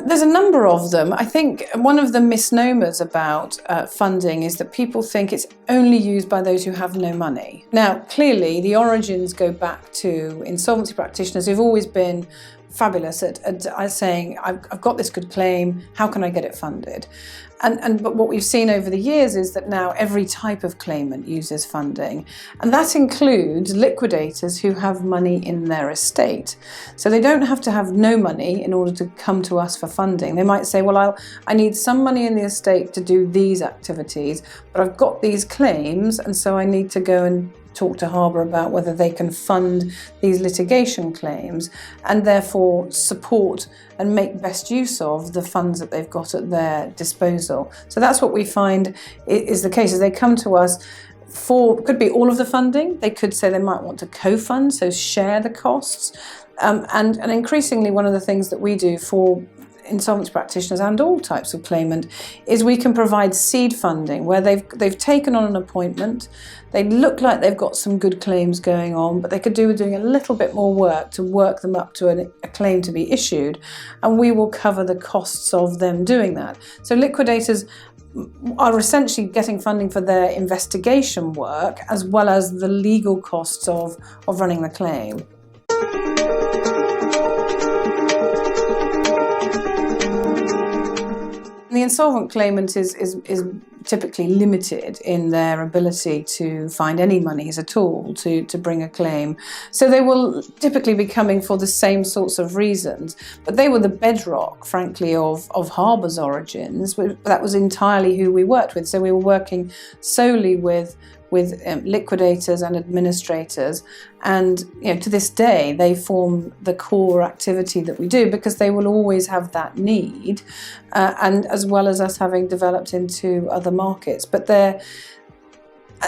There's a number of them. I think one of the misnomers about funding is that people think it's only used by those who have no money. Now, clearly, the origins go back to insolvency practitioners who've always been fabulous at saying, I've got this good claim, how can I get it funded? But what we've seen over the years is that now every type of claimant uses funding, and that includes liquidators who have money in their estate. So they don't have to have no money in order to come to us for funding. They might say, well, I need some money in the estate to do these activities, but I've got these claims, and so I need to go and talk to Harbour about whether they can fund these litigation claims and therefore support and make best use of the funds that they've got at their disposal. So that's what we find is the case, is they come to us for, could be all of the funding, they could say they might want to co-fund, so share the costs, and increasingly one of the things that we do for insolvency practitioners and all types of claimant is we can provide seed funding where they've taken on an appointment, they look like they've got some good claims going on, but they could do with doing a little bit more work to work them up to a claim to be issued, and we will cover the costs of them doing that. So liquidators are essentially getting funding for their investigation work as well as the legal costs of running the claim. The insolvent claimant is typically limited in their ability to find any monies at all to bring a claim. So they will typically be coming for the same sorts of reasons. But they were the bedrock, frankly, of Harbour's origins. That was entirely who we worked with. So we were working solely with liquidators and administrators, and to this day they form the core activity that we do because they will always have that need, and as well as us having developed into other markets. But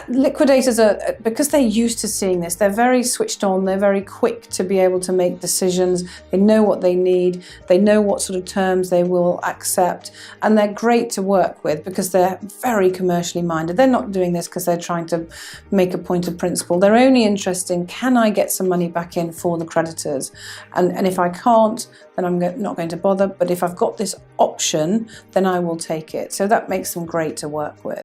liquidators are, because they're used to seeing this, they're very switched on, they're very quick to be able to make decisions, they know what they need, they know what sort of terms they will accept, and they're great to work with because they're very commercially minded. They're not doing this because they're trying to make a point of principle. They're only interested in, can I get some money back in for the creditors? And if I can't, then I'm not going to bother, but if I've got this option, then I will take it. So that makes them great to work with.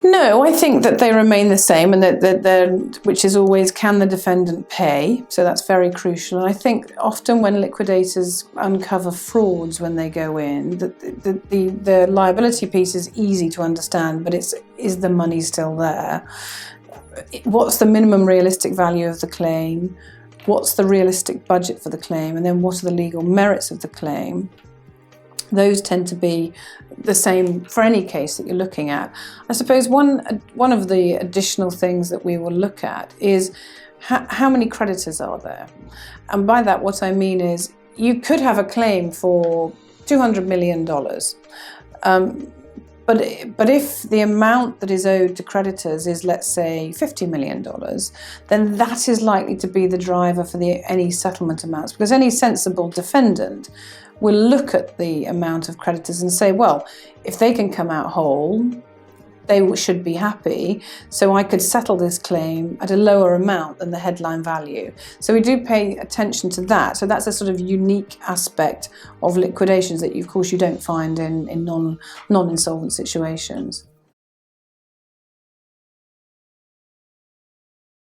No, I think that they remain the same, and that which is always, can the defendant pay? So that's very crucial. And I think often when liquidators uncover frauds when they go in, the liability piece is easy to understand, but is the money still there? What's the minimum realistic value of the claim? What's the realistic budget for the claim? And then what are the legal merits of the claim? Those tend to be the same for any case that you're looking at. I suppose one of the additional things that we will look at is how many creditors are there. And by that what I mean is you could have a claim for $200 million. But if the amount that is owed to creditors is, let's say, $50 million, then that is likely to be the driver for any settlement amounts, because any sensible defendant will look at the amount of creditors and say, well, if they can come out whole, they should be happy, so I could settle this claim at a lower amount than the headline value. So we do pay attention to that. So that's a sort of unique aspect of liquidations that, of course, you don't find in non-insolvent situations.